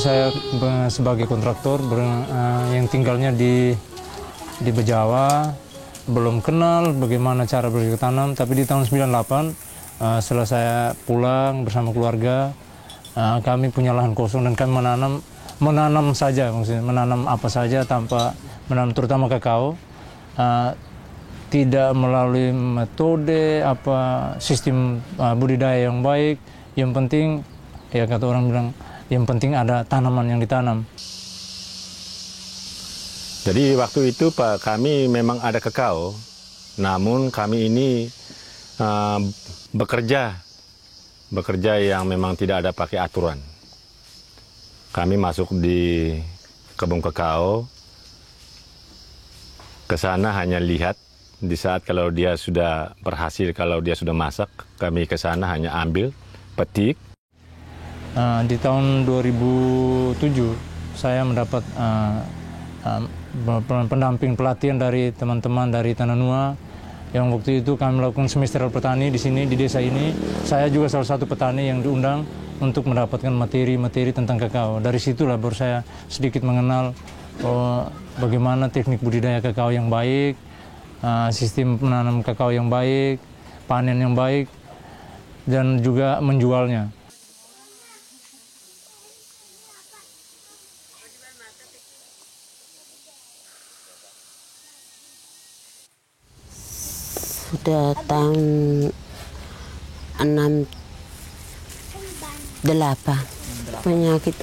Saya sebagai kontraktor yang tinggalnya di Bejawa, belum kenal bagaimana cara bercocok tanam, tapi di tahun 98 setelah saya pulang bersama keluarga, kami punya lahan kosong dan kami menanam saja, maksudnya menanam apa saja tanpa menanam terutama kakao, tidak melalui metode sistem budidaya yang baik. Yang penting ya kata orang bilang, yang penting ada tanaman yang ditanam. Jadi waktu itu Pak, kami memang ada kakao, namun kami ini bekerja yang memang tidak ada pakai aturan. Kami masuk di kebun kakao, ke sana hanya lihat, di saat kalau dia sudah berhasil, kalau dia sudah masak, kami ke sana hanya ambil, petik. Di tahun 2007 saya mendapat pendamping pelatihan dari teman-teman dari Tanah Nua, yang waktu itu kami melakukan semester petani di sini, di desa ini. Saya juga salah satu petani yang diundang untuk mendapatkan materi-materi tentang kakao. Dari situlah baru saya sedikit mengenal bagaimana teknik budidaya kakao yang baik, sistem menanam kakao yang baik, panen yang baik, dan juga menjualnya. Sudah tahun 68 penyakit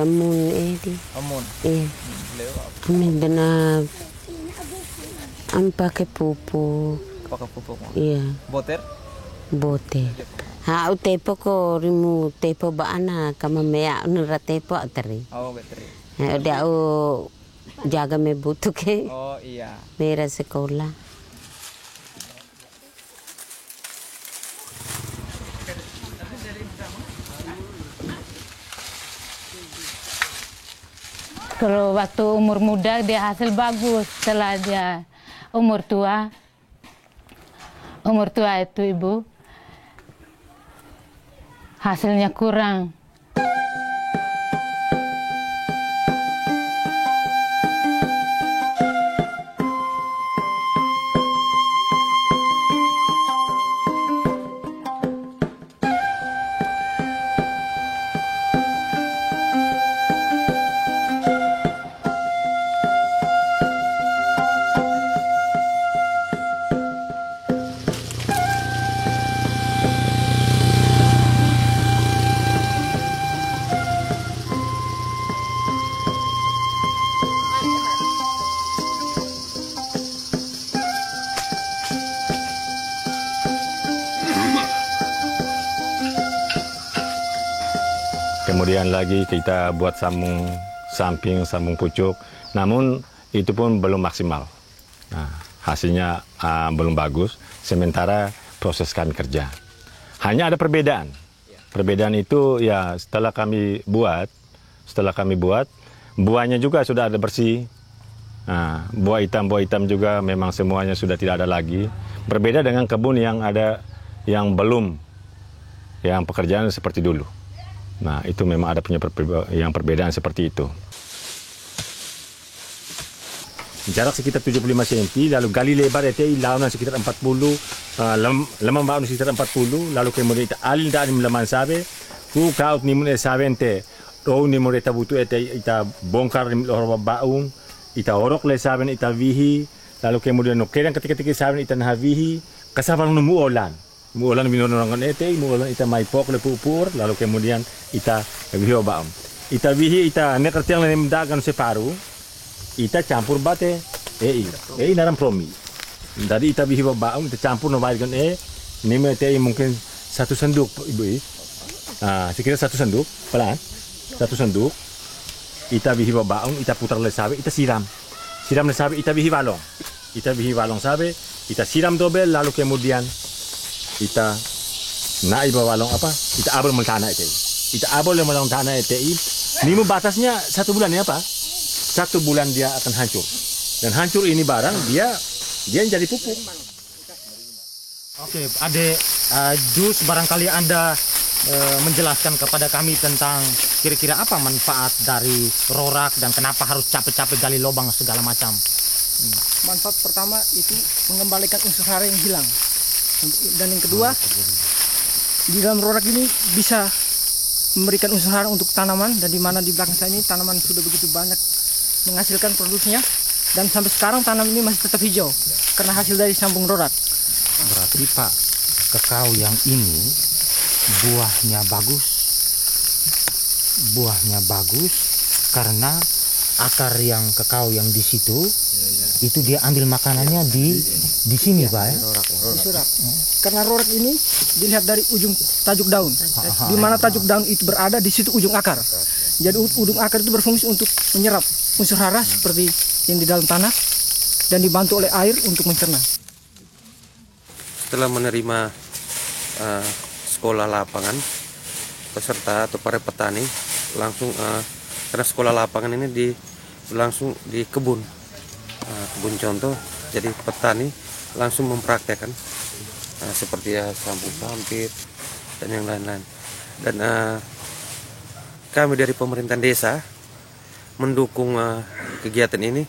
amun di amun amin dana pakai pupuk iya boter tepo ko rimu tepo baana kama mea nura tepo atari udah jaga me butuh ke iya mera sekolah. Kalau waktu umur muda dia hasil bagus, setelah dia umur tua itu ibu hasilnya kurang. Kemudian lagi kita buat sambung samping, sambung pucuk, namun itu pun belum maksimal. Nah, hasilnya belum bagus, sementara proses kami kerja. Hanya ada perbedaan. Perbedaan itu ya setelah kami buat, buahnya juga sudah ada bersih. Nah, buah hitam juga memang semuanya sudah tidak ada lagi. Berbeda dengan kebun yang ada yang belum, yang pekerjaan seperti dulu. Nah, itu memang ada punya perbedaan seperti itu. Jarak sekitar 75 cm, lalu gali lebar itu lawan sekitar 40, lemah baun sekitar 40, lalu kemudian kita alin dari lemah sabe, ku kaut nimun sabente, roh nimun kita butuh kita bongkar nimun baun, kita orok le saben kita vihi, lalu kemudian nukeran ketika saben kita nahavihi, kasapan nemu olan. Mulan binorangan ete, mulan ita mai pok le pupur, lalu kemudian ita vihi baum. Ita vihi ita nekertiang le dagan separuh, ita campur bate, naram promi. Dari ita vihi baum, ita campur no bagan nime te mungkin satu senduk, Ibu. Sekira satu senduk, pelan. Satu senduk. Ita bihi babaun, ita putar le sabe, ita siram. Siram le sabe, ita bihi balong. Ita bihi balong sabe, ita siram dobel, lalu kemudian ita naik balong apa? Ita abol meltana itu. Ita abol melong tanah itu. Ini batasnya 1 bulan ya Pak? 1 bulan dia akan hancur. Dan hancur ini barang dia jadi pupuk. Oke, Ade Jus, barangkali Anda menjelaskan kepada kami tentang kira-kira apa manfaat dari rorak dan kenapa harus capek-capek gali lubang segala macam. Manfaat pertama itu mengembalikan unsur hara yang hilang. Dan yang kedua, di dalam rorak ini bisa memberikan unsur hara untuk tanaman, dan di mana di belakang saya ini tanaman sudah begitu banyak menghasilkan produksinya, dan sampai sekarang tanaman ini masih tetap hijau karena hasil dari sambung rorak. Berarti Pak, kakao yang ini buahnya bagus karena akar yang kakao yang di situ itu dia ambil makanannya di sini Pak ya. Di rorak. Karena rorak ini dilihat dari ujung tajuk daun. Di mana tajuk daun itu berada, di situ ujung akar. Jadi ujung akar itu berfungsi untuk menyerap unsur hara seperti yang di dalam tanah dan dibantu oleh air untuk mencerna. Setelah menerima sekolah lapangan, peserta atau para petani langsung karena sekolah lapangan ini langsung di kebun contoh, jadi petani langsung mempraktekkan seperti sambung sampit dan yang lain-lain. Dan kami dari pemerintahan desa mendukung kegiatan ini,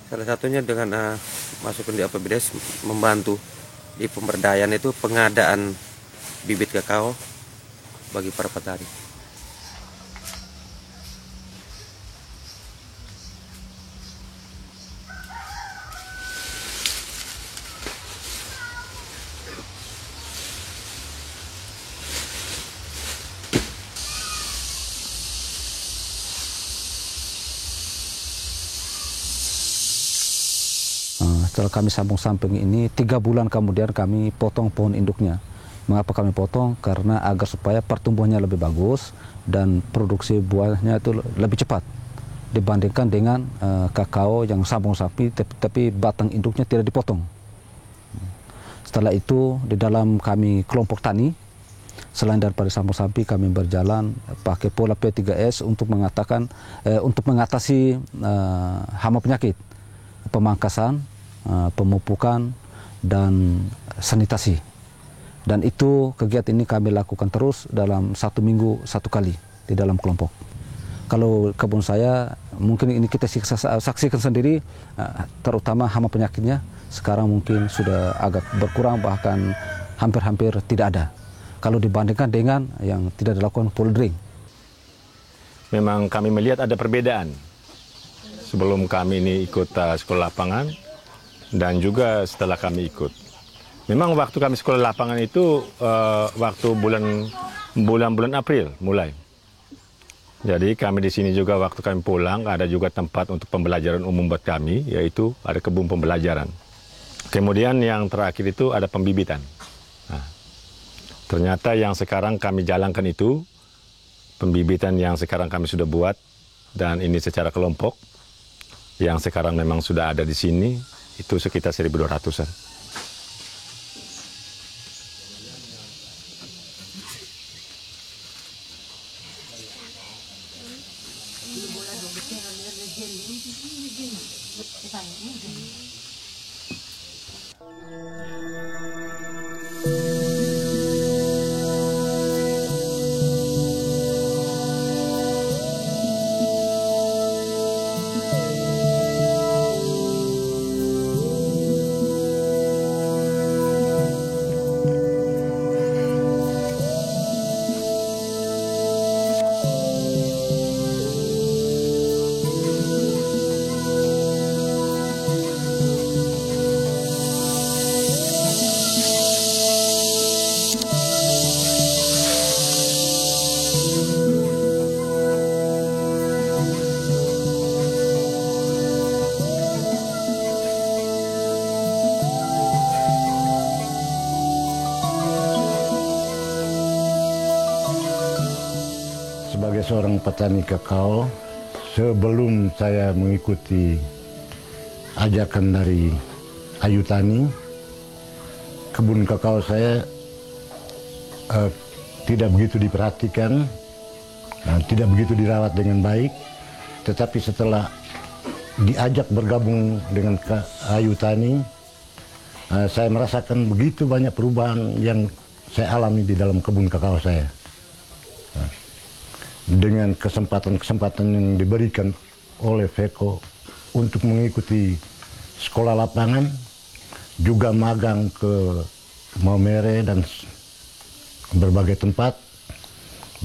salah satunya dengan masuk di APBDes, membantu di pemberdayaan itu pengadaan bibit kakao bagi para petani. Setelah kami sambung-samping ini, 3 bulan kemudian kami potong pohon induknya. Mengapa kami potong? Karena agar supaya pertumbuhannya lebih bagus dan produksi buahnya itu lebih cepat dibandingkan dengan kakao yang sambung sapi tapi batang induknya tidak dipotong. Setelah itu di dalam kami kelompok tani, selain daripada sambung sapi, kami berjalan pakai pola P3S untuk mengatasi hama penyakit, pemangkasan, pemupukan, dan sanitasi. Dan itu kegiatan ini kami lakukan terus dalam 1 minggu 1 kali di dalam kelompok. Kalau kebun saya, mungkin ini kita saksikan sendiri, terutama hama penyakitnya sekarang mungkin sudah agak berkurang, bahkan hampir-hampir tidak ada. Kalau dibandingkan dengan yang tidak dilakukan poldering. Memang kami melihat ada perbedaan sebelum kami ini ikut sekolah lapangan dan juga setelah kami ikut. Memang waktu kami sekolah lapangan itu waktu bulan April mulai. Jadi kami di sini juga waktu kami pulang ada juga tempat untuk pembelajaran umum buat kami, yaitu ada kebun pembelajaran. Kemudian yang terakhir itu ada pembibitan. Nah, ternyata yang sekarang kami jalankan itu pembibitan yang sekarang kami sudah buat, dan ini secara kelompok yang sekarang memang sudah ada di sini itu sekitar 1.200-an. seorang petani kakao. Sebelum saya mengikuti ajakan dari Ayu Tani, kebun kakao saya tidak begitu diperhatikan, tidak begitu dirawat dengan baik. Tetapi setelah diajak bergabung dengan Ayu Tani, saya merasakan begitu banyak perubahan yang saya alami di dalam kebun kakao saya. Dengan kesempatan-kesempatan yang diberikan oleh VECO untuk mengikuti sekolah lapangan, juga magang ke Maumere dan berbagai tempat,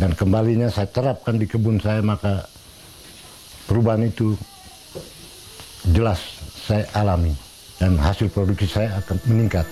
dan kembalinya saya terapkan di kebun saya, maka perubahan itu jelas saya alami dan hasil produksi saya akan meningkat.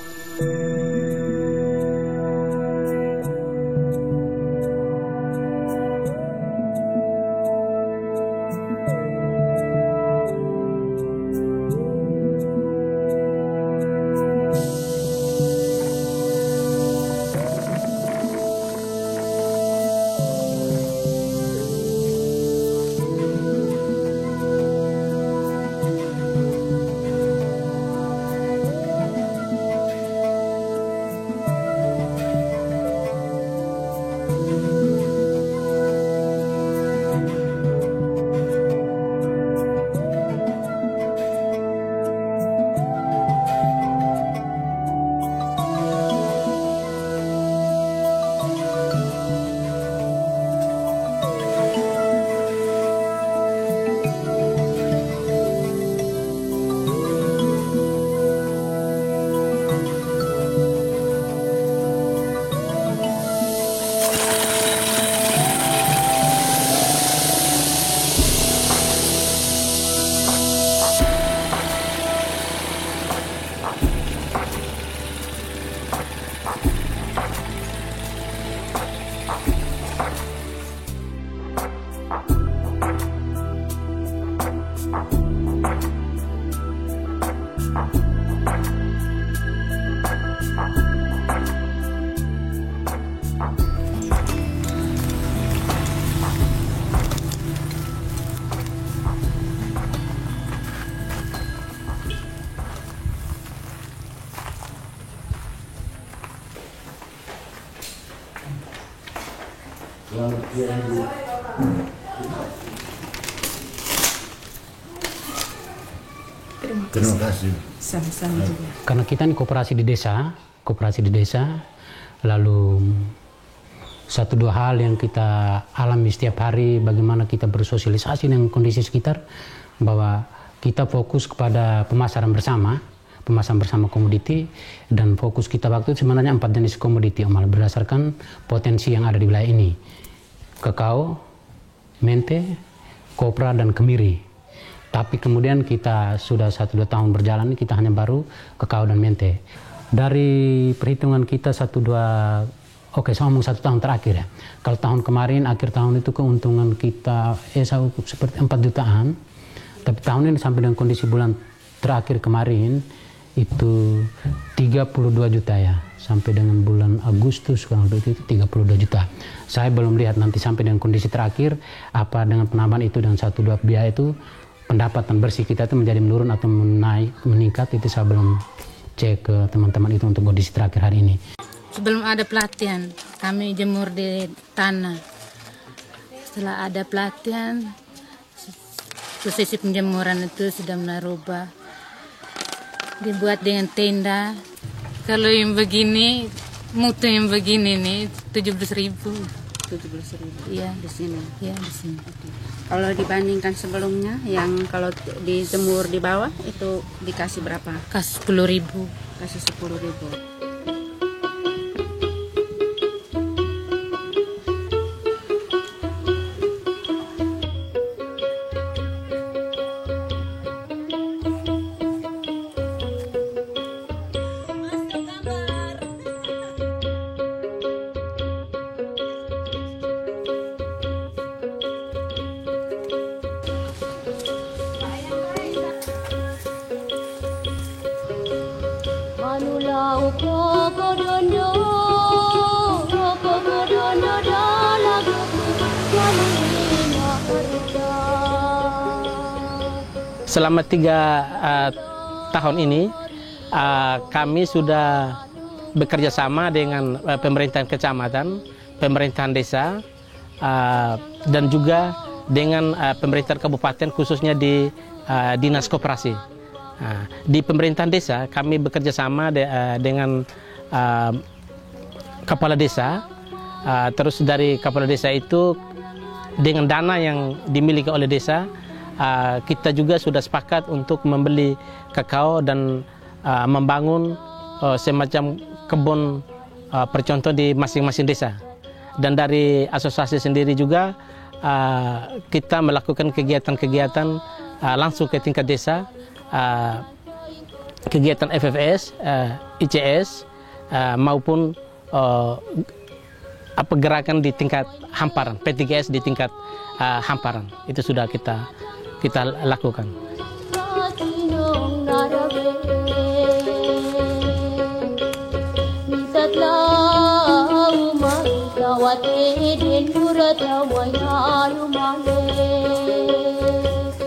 Terima kasih. Sama-sama juga. Karena kita ini koperasi di desa, lalu satu dua hal yang kita alami setiap hari, bagaimana kita bersosialisasi dengan kondisi sekitar, bahwa kita fokus kepada pemasaran bersama komoditi, dan fokus kita waktu itu sebenarnya 4 jenis komoditi, berdasarkan potensi yang ada di wilayah ini: kakao, mente, kopra, dan kemiri. Tapi kemudian kita sudah 1-2 tahun berjalan, kita hanya baru kakao dan mente. Dari perhitungan kita saya ngomong 1 tahun terakhir ya. Kalau tahun kemarin, akhir tahun itu keuntungan kita seperti 4 jutaan. Tapi tahun ini sampai dengan kondisi bulan terakhir kemarin, itu 32 juta ya. Sampai dengan bulan Agustus kurang lebih itu 32 juta. Saya belum lihat nanti sampai dengan kondisi terakhir, apa dengan penambahan itu dan 1-2 biaya itu, pendapatan bersih kita itu menjadi menurun atau meningkat, itu saya belum cek ke teman-teman itu untuk kondisi terakhir hari ini. Sebelum ada pelatihan, kami jemur di tanah. Setelah ada pelatihan, posisi penjemuran itu sudah mulai rubah. Dibuat dengan tenda. Kalau yang begini, mutu yang begini nih 17.000. 17.000. Iya, di sini. Iya, di sini. Kalau dibandingkan sebelumnya, yang kalau dijemur di bawah itu dikasih berapa? Kasih 10.000. Kasih 10.000. Kokodondo dalagu selama 3 tahun ini kami sudah bekerja sama dengan pemerintahan kecamatan, pemerintahan desa, dan juga dengan pemerintahan kabupaten, khususnya di dinas koperasi. Di pemerintahan desa kami bekerja sama dengan kepala desa. Terus dari kepala desa itu dengan dana yang dimiliki oleh desa, kita juga sudah sepakat untuk membeli kakao dan membangun semacam kebun percontoh di masing-masing desa. Dan dari asosiasi sendiri juga kita melakukan kegiatan-kegiatan langsung ke tingkat desa, kegiatan FFS, ICS, maupun gerakan di tingkat hamparan, P3S di tingkat hamparan. Itu sudah kita lakukan.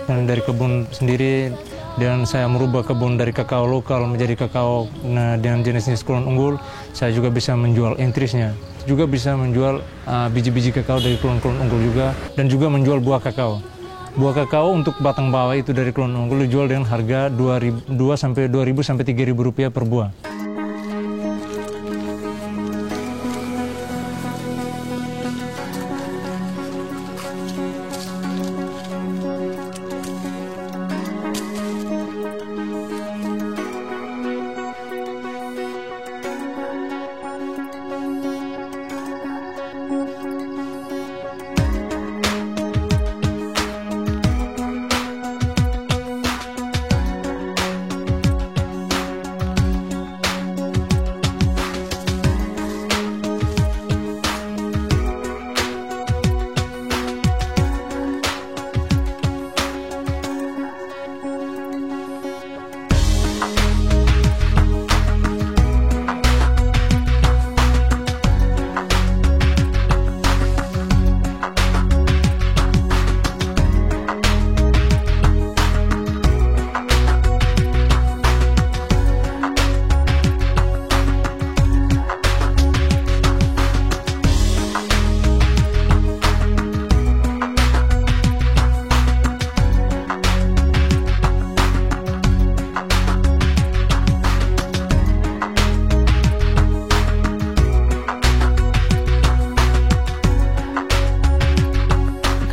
Dan dari kebun sendiri, dan saya merubah kebun dari kakao lokal menjadi kakao dengan jenis-jenis klon unggul. Saya juga bisa menjual entrisnya, juga bisa menjual biji-biji kakao dari klon-klon unggul juga, dan juga menjual buah kakao. Buah kakao untuk batang bawah itu dari klon unggul dijual dengan harga 2.000 sampai 3.000 rupiah per buah.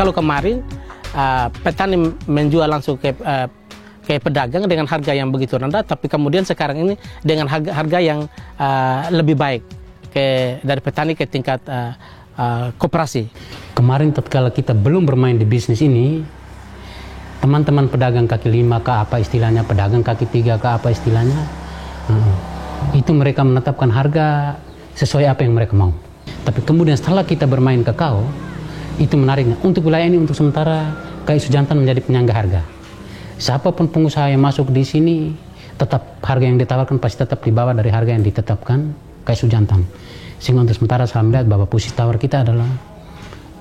Kalau kemarin petani menjual langsung ke pedagang dengan harga yang begitu rendah, tapi kemudian sekarang ini dengan harga yang lebih baik dari petani ke tingkat koperasi. Kemarin tatkala kita belum bermain di bisnis ini, teman-teman pedagang kaki 5 ke apa istilahnya, pedagang kaki 3 ke apa istilahnya, itu mereka menetapkan harga sesuai apa yang mereka mau. Tapi kemudian setelah kita bermain kakao, itu menariknya. Untuk wilayah ini untuk sementara KI Sujantan menjadi penyangga harga. Siapapun pengusaha yang masuk di sini, tetap harga yang ditawarkan pasti tetap di bawah dari harga yang ditetapkan KI Sujantan. Sehingga untuk sementara saya melihat bahwa posisi tawar kita adalah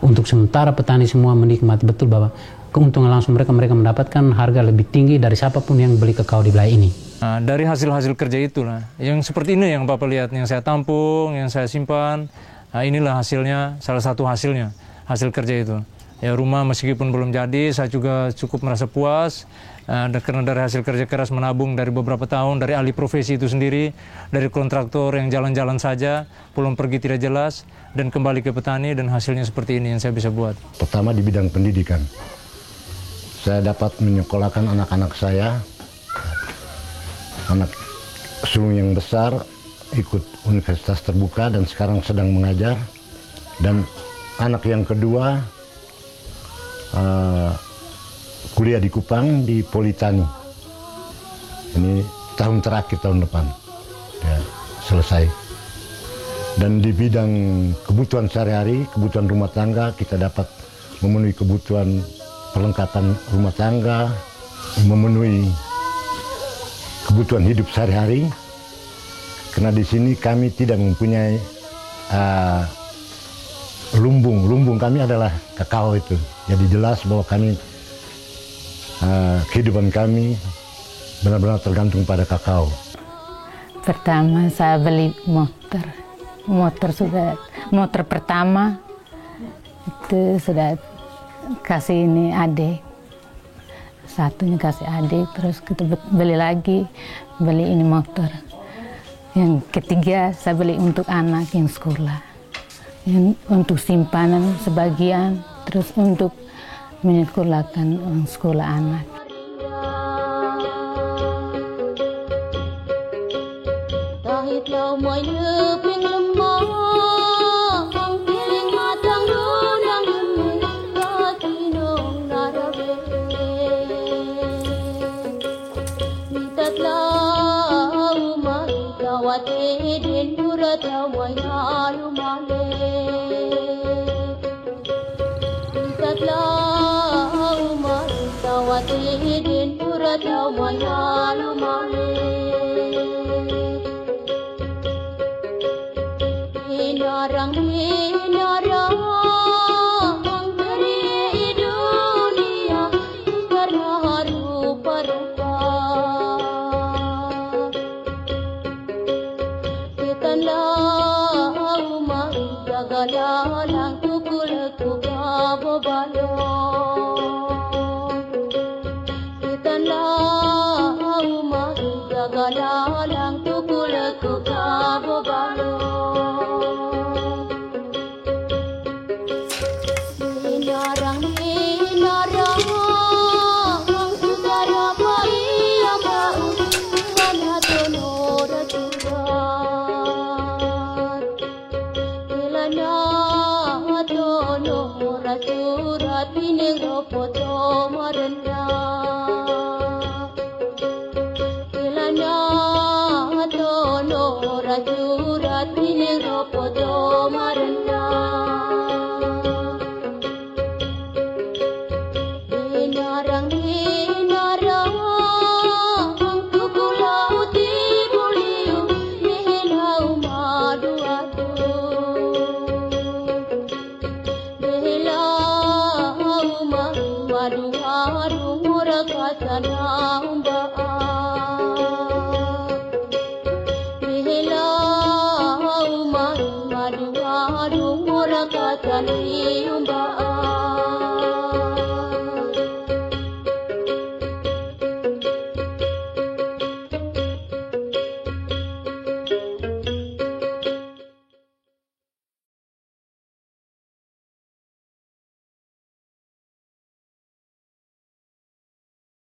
untuk sementara petani semua menikmati betul bahwa keuntungan langsung mereka mendapatkan harga lebih tinggi dari siapapun yang beli kakao di wilayah ini. Nah, dari hasil-hasil kerja itulah, yang seperti ini yang Bapak lihat, yang saya tampung, yang saya simpan, nah inilah hasilnya, salah satu hasilnya. Hasil kerja itu. Ya, rumah meskipun belum jadi, saya juga cukup merasa puas karena dari hasil kerja keras menabung dari beberapa tahun, dari alih profesi itu sendiri, dari kontraktor yang jalan-jalan saja, pulang pergi tidak jelas, dan kembali ke petani, dan hasilnya seperti ini yang saya bisa buat. Pertama di bidang pendidikan. Saya dapat menyekolahkan anak-anak saya, anak sulung yang besar, ikut universitas terbuka dan sekarang sedang mengajar, dan anak yang kedua kuliah di Kupang di Politani. Ini tahun terakhir, tahun depan ya, selesai. Dan di bidang kebutuhan sehari-hari, kebutuhan rumah tangga, kita dapat memenuhi kebutuhan perlengkapan rumah tangga, memenuhi kebutuhan hidup sehari-hari. Karena di sini kami tidak mempunyai lumbung kami adalah kakao itu. Jadi jelas bahwa kami kehidupan kami benar-benar tergantung pada kakao. Pertama saya beli motor pertama itu sudah kasih ini adik, satunya kasih adik, terus kita beli lagi, beli ini motor. Yang ketiga saya beli untuk anak yang sekolah, yang untuk simpanan sebagian, terus untuk menyekolahkan sekolah anak. Madu madu murah kata ni umba